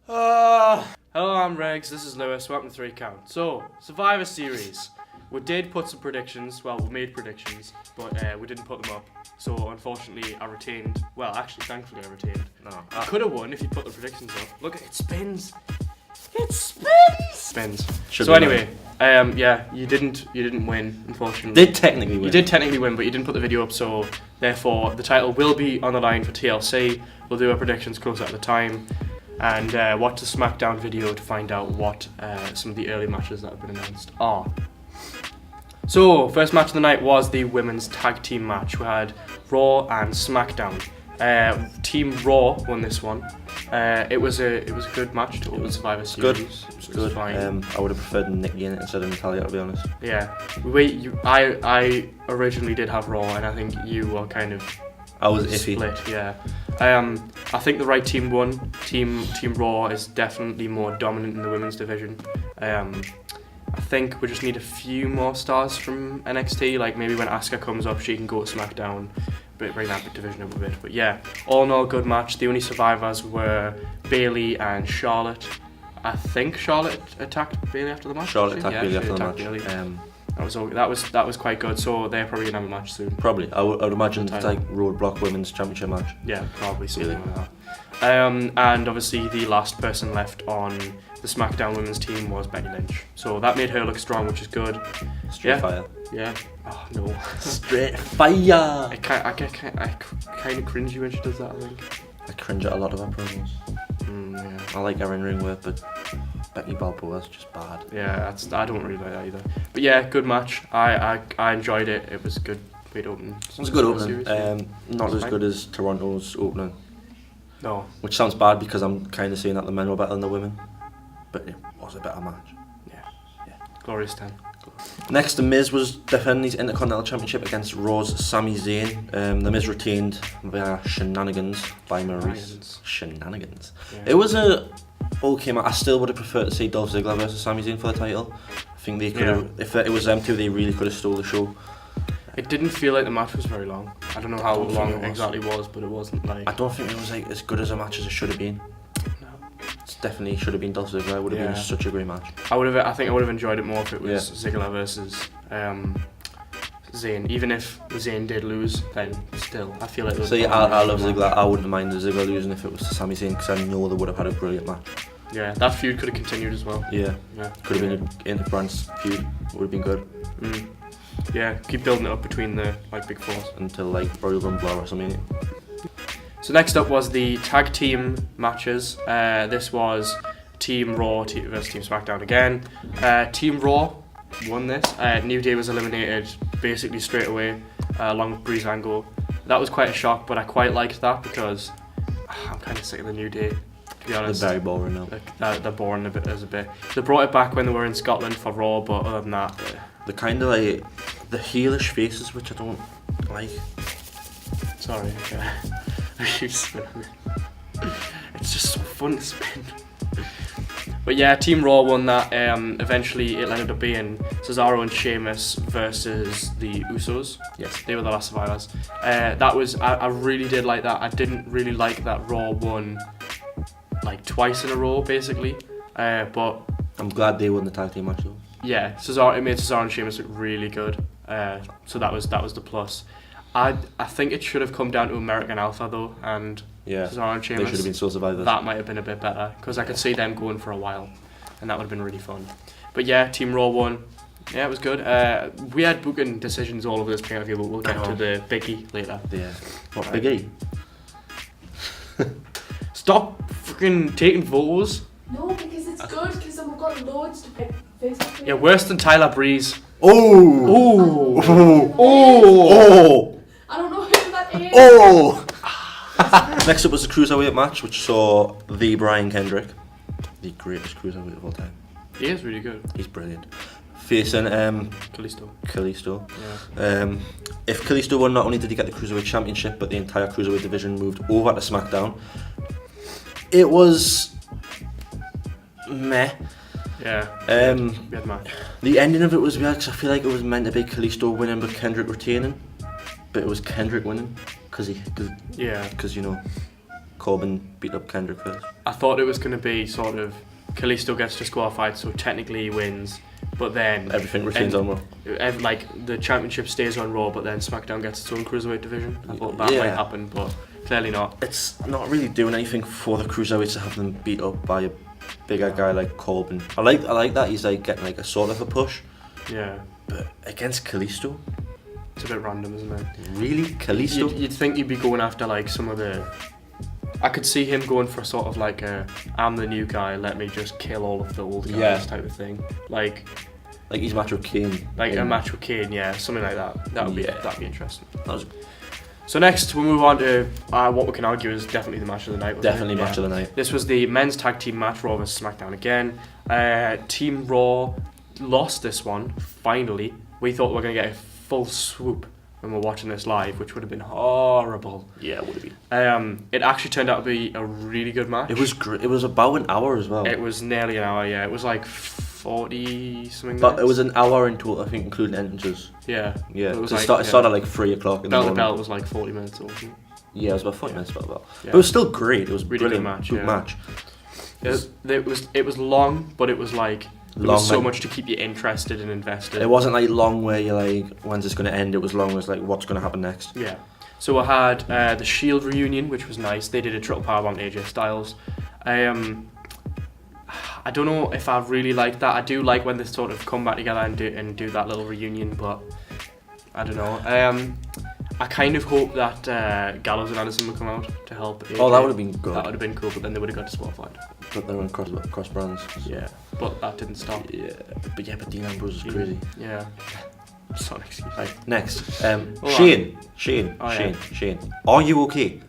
Hello, I'm Regs, this is Lewis, welcome to 3 Count. So, Survivor Series. We did put some predictions, well, we made predictions, but we didn't put them up. So, unfortunately, I retained, well, actually, thankfully I retained. No, I could have won if you put the predictions up. Look, it spins. It spins! So anyway, yeah, you didn't win, unfortunately. Did technically win. You did technically win, but you didn't put the video up, so therefore the title will be on the line for TLC. We'll do our predictions closer at the time, and watch the SmackDown video to find out what some of the early matches that have been announced are. So, first match of the night was the women's tag team match. We had Raw and SmackDown. Team Raw won this one. It was a good match to open Survivor Series. It was good. Fine. I would have preferred Nikki in it instead of Natalya, to be honest. Yeah. I originally did have Raw, and I think you were kind of. I was iffy. Split, yeah. I think the right team won. Team Raw is definitely more dominant in the women's division. I think we just need a few more stars from NXT. Like maybe when Asuka comes up, she can go to SmackDown. But bring that division up a bit. But yeah, all in all, good match. The only survivors were Bayley and Charlotte. I think Charlotte attacked Bayley after the match. Charlotte attacked Bayley after the match. Bayley. That was quite good. So they're probably gonna have a match soon. Probably. I would imagine it's like Roadblock Women's Championship match. Yeah, probably something like that. And obviously the last person left on the SmackDown women's team was Becky Lynch. So that made her look strong, which is good. Straight fire. Yeah. Oh no. Straight fire. I kind of cringe when she does that. I think. I cringe at a lot of her promos. Yeah. I like her in-ring work, but Becky Balboa's just bad. Yeah, I don't really like that either. But yeah, good match. I enjoyed it. It was a good way to open. It was a good opening. Not as good as Toronto's opening. No. Which sounds bad because I'm kind of saying that the men were better than the women. But it was a better match. Yeah. Glorious 10. Next, The Miz was defending his Intercontinental Championship against Raw's Sami Zayn. The Miz retained via shenanigans by Maurice. Shenanigans. Yeah. It was a okay match. I still would have preferred to see Dolph Ziggler versus Sami Zayn for the title. I think they could have, if it was them two, they really could have stole the show. It didn't feel like the match was very long. I don't know how long it exactly was, but it wasn't like. I don't think it was like as good as a match as it should have been. It definitely should have been Dolph Ziggler. It would have been such a great match. I think I would have enjoyed it more if it was Ziggler versus Zayn. Even if Zayn did lose, then still, I feel like. See, I love Ziggler. I wouldn't mind Ziggler losing if it was to Sami Zayn because I know they would have had a brilliant match. Yeah, that feud could have continued as well. Yeah. Could have been an inter-brands feud. Would have been good. Yeah, keep building it up between the big fours until Royal Rumble or something. So next up was the tag team matches. This was Team Raw versus Team SmackDown again. Team Raw won this. New Day was eliminated basically straight away, along with Breezango. That was quite a shock, but I quite liked that because I'm kind of sick of the New Day, to be honest. They're very boring now. They're boring a bit. They brought it back when they were in Scotland for Raw, but other than that, they're kind of like the heelish faces, which I don't like. Sorry. It's just so fun to spin. But yeah, Team Raw won that. Eventually it ended up being Cesaro and Sheamus versus the Usos. Yes. They were the last survivors. I really did like that. I didn't really like that Raw won twice in a row basically. But I'm glad they won the tag team match though. Yeah, it made Cesaro and Sheamus look really good. So that was the plus. I think it should have come down to American Alpha though, and Cesaro and Sheamus. They should have been sole survivors. That might have been a bit better because I could see them going for a while, and that would have been really fun. But yeah, Team Raw won. Yeah, it was good. We had booking decisions all over this pay-per-view, but we'll get to the biggie later. Yeah. What biggie? Stop freaking taking photos. No, because it's good because we've got loads to pick. Yeah, worse than Tyler Breeze. Oh! I don't know who that is. Oh! Next up was the Cruiserweight match, which saw the Brian Kendrick, the greatest Cruiserweight of all time. He is really good. He's brilliant. Facing Kalisto. Yeah. If Kalisto won, not only did he get the Cruiserweight Championship, but the entire Cruiserweight division moved over to SmackDown. It was meh. Yeah. Weird match. The ending of it was weird because I feel like it was meant to be Kalisto winning but Kendrick retaining, but it was Kendrick winning because Corbin beat up Kendrick first. I thought it was going to be sort of Kalisto gets disqualified, so technically he wins, but then Everything retains on Raw. like the championship stays on Raw, but then SmackDown gets its own cruiserweight division. I thought that Yeah. might happen, but clearly not. It's not really doing anything for the cruiserweights to have them beat up by a bigger guy like Corbin. I like that he's like getting like a sort of a push, Yeah, but against Kalisto, it's a bit random, isn't it? really Kalisto. You'd think he'd be going after like some of the. I could see him going for sort of like a I'm the new guy, let me just kill all of the old guys Yeah. type of thing. Like Like his match with Kane. a match with Kane, yeah, something like that. That'd be interesting. That was So next we'll move on to what we can argue is definitely the match of the night. wasn't definitely it? match Yeah. of the night. This was the men's tag team match, Raw vs SmackDown again. Team Raw lost this one, finally. We thought we were going to get a full swoop when we were watching this live, which would have been horrible. Yeah, it would have been. It actually turned out to be a really good match. It was great. It was about an hour as well. It was nearly an hour, yeah. It was like 40 something But minutes. it was an hour in total, I think, including entrances. Yeah. Yeah, It was it like, started at like 3 o'clock in the Bell to morning. Bell was like 40 minutes or something. Yeah, it was about 40 Yeah. minutes, about. Yeah. But it was still great. It was Really good brilliant. match, Good yeah. match. It was long, but it was like there Long, was so like- much to keep you interested and invested. It wasn't like long where you're like, when's this going to end? It was long as like, what's going to happen next? Yeah. So we had the Shield reunion, which was nice. They did a triple powerbomb to AJ Styles. I don't know if I really like that. I do like when they sort of come back together and do that little reunion, but I don't know. I kind of hope that Gallows and Anderson would come out to help AJ. Oh, that would have been good. That would have been cool, but then they would have got disqualified. But they were on cross brands. Yeah, but that didn't stop. Yeah, but Dean Ambrose is crazy. Yeah. That's not an excuse. Right, next. Hold Shane. Oh, yeah. Shane. Are you okay?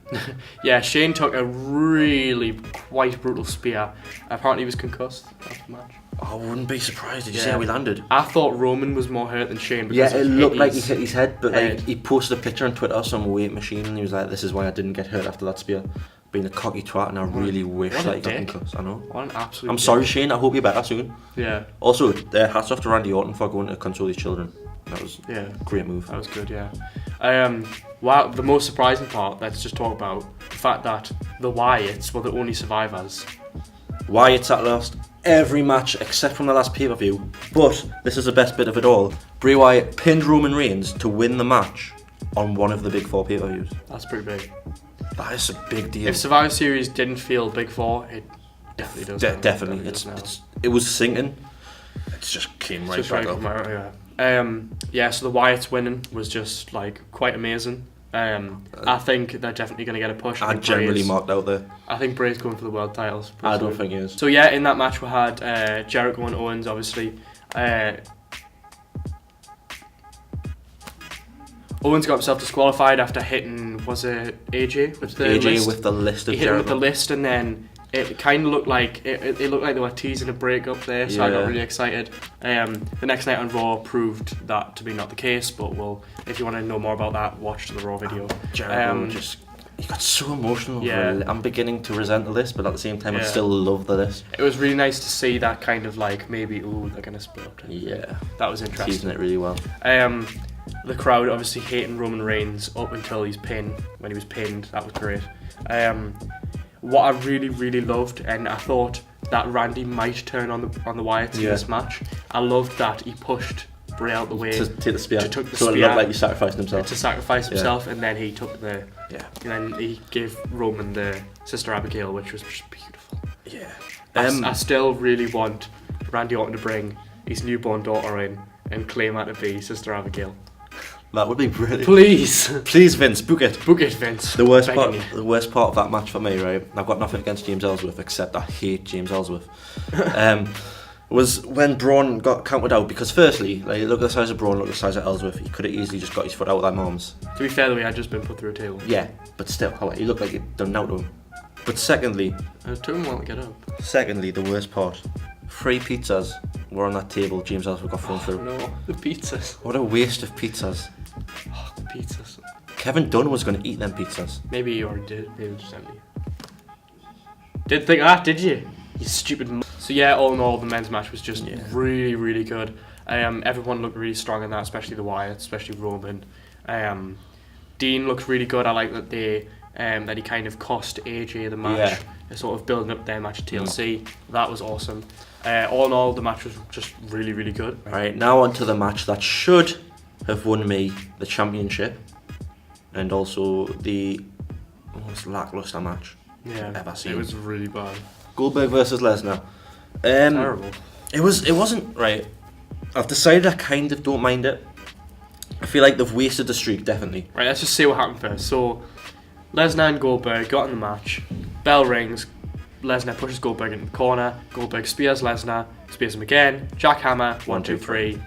Yeah, Shane took a really quite brutal spear. Apparently he was concussed after the match. I wouldn't be surprised. Did you see Yeah. how he landed? I thought Roman was more hurt than Shane because Yeah, it he looked hit like he his hit his head, but head. like he posted a picture on Twitter of some weight machine, and he was like, "This is why I didn't get hurt after that spear." Being a cocky twat, and I really wish what a that he got dick. concussed. I know. What an absolute I'm dick. sorry, Shane. I hope you're better soon. Yeah, Also, hats off to Randy Orton for going to console his children. That was yeah, a great move. that was good, yeah. The most surprising part, let's just talk about the fact that the Wyatts were the only survivors. Wyatt's at lost every match except from the last pay-per-view, but this is the best bit of it all. Bray Wyatt pinned Roman Reigns to win the match on one of the big four pay-per-views. That's pretty big. That is a big deal. If Survivor Series didn't feel big for, it definitely does. now. Definitely. does now. It was sinking. It just came right Just back right up. from out, yeah. So the Wyatts winning was just like quite amazing. I think they're definitely going to get a push. I think generally Bray's- marked out there. I think Bray's going for the world titles. I don't think he is. So yeah, in that match we had Jericho and Owens, obviously. Owens got himself disqualified after hitting, was it AJ with the AJ list? with the list of He hit him with Jericho. the list, and then it kind of looked like it looked like they were teasing a breakup there. So I got Yeah. really excited. The next night on Raw proved that to be not the case. But if you want to know more about that, watch the Raw video. Jericho he got so emotional. Yeah. Over it. I'm beginning to resent the list, but at the same time, I Yeah. still love the list. It was really nice to see that kind of like maybe they're gonna split up. Yeah, That was interesting. teasing it really well. The crowd obviously hating Roman Reigns up until he's pinned. When he was pinned, that was great. What I really loved, and I thought that Randy might turn on the Wyatts in Yeah. this match. I loved that he pushed Bray out the way To take the spear, to took the so it spear. looked like he sacrificed himself. to sacrifice Yeah. himself, and then he took the Yeah, and then he gave Roman the Sister Abigail, which was just beautiful. yeah. I still really want Randy Orton to bring his newborn daughter in and claim her to be Sister Abigail. That would be brilliant. Please, Please, Vince, book it. book it, Vince. The worst Begging part, you. the worst part of that match for me, right? I've got nothing against James Ellsworth except I hate James Ellsworth. Was when Braun got counted out because firstly, like look at the size of Braun, look at the size of Ellsworth. He could have easily just got his foot out of that mom's. To be fair, though, he had just been put through a table. Yeah, but still, he looked like he'd done out to him. But secondly, It took him a while to get up. the worst part, 3 pizzas were on that table. James Ellsworth got thrown through. No, the pizzas. What a waste of pizzas. Oh, the pizzas. Kevin Dunn was going to eat them pizzas. Maybe you already did. Maybe it was just empty. Didn't think of that, did you? You stupid. So yeah, all in all, the men's match was just really good. Everyone looked really strong in that, especially the Wyatts, especially Roman. Dean looked really good. I like that they that he kind of cost AJ the match, sort of building up their match at TLC. That was awesome. All in all, the match was just really, really good. Right, now on to the match that should have won me the championship, and also the most lackluster match Yeah, ever seen. it was really bad. Goldberg versus Lesnar. Terrible. It wasn't right. I've decided I kind of don't mind it. I feel like they've wasted the streak, definitely. Right, let's just see what happened first. So, Lesnar and Goldberg got in the match. Bell rings. Lesnar pushes Goldberg into the corner. Goldberg spears Lesnar. Spears him again. Jackhammer. 1, 2, 3.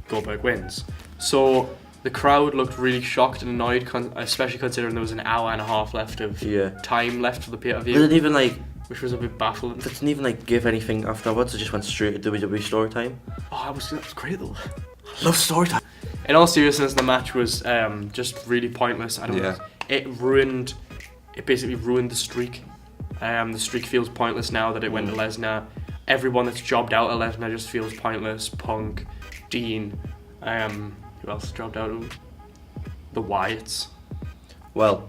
Goldberg wins. So, the crowd looked really shocked and annoyed, especially considering there was an hour and a half left of time left for the They pay-per-view, didn't even which was a bit baffling. They didn't even give anything afterwards. They just went straight to WWE story time. Oh, that was great though. Love story time. In all seriousness, the match was just really pointless. It basically ruined the streak. The streak feels pointless now that it went to Lesnar. Everyone that's jobbed out of Lesnar just feels pointless. Punk, Dean, who else dropped out of him? The Wyatts. Well,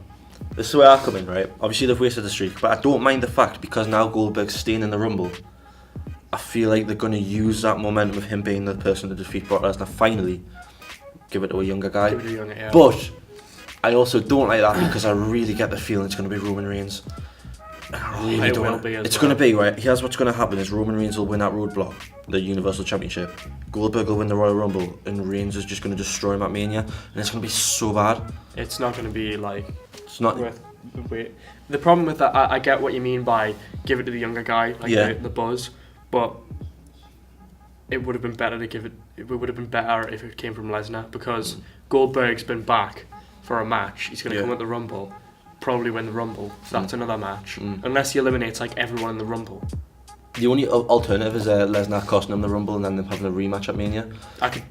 this is where I come in, right? Obviously they've wasted the streak, but I don't mind the fact because now Goldberg's staying in the Rumble. I feel like they're going to use that momentum of him being the person to defeat Brock Lesnar. Finally, give it to a younger guy. Give it a younger, yeah. But I also don't like that because I really get the feeling it's going to be Roman Reigns. I really It don't will want be as It's well. going to be, right? Here's what's going to happen is Roman Reigns will win that roadblock, the Universal Championship. Goldberg will win the Royal Rumble and Reigns is just going to destroy him at Mania. And it's going to be so bad. It's not going to be like It's not... worth the wait. The problem with that, I get what you mean by give it to the younger guy, like the buzz, but it would have been better to give it. It would have been better if it came from Lesnar because Goldberg's been back for a match. He's going to come at the Rumble, probably win the Rumble. So that's another match, unless he eliminates like everyone in the Rumble. The only alternative is Lesnar costing him the Rumble and then them having a rematch at Mania.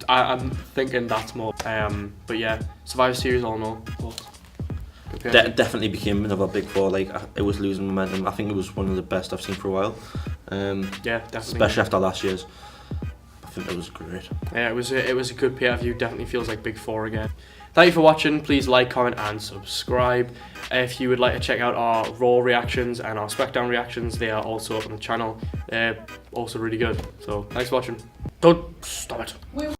I'm thinking that's more. But yeah, Survivor Series all in all. Definitely became another big four. Like it was losing momentum. I think it was one of the best I've seen for a while. Yeah, definitely. Especially after last year's. I think it was great. Yeah, it was a good pay-per-view. Definitely feels like Big Four again. Thank you for watching. Please like, comment, and subscribe. If you would like to check out our Raw reactions and our SmackDown reactions, they are also up on the channel. They're also really good. So thanks for watching. Don't stop it. We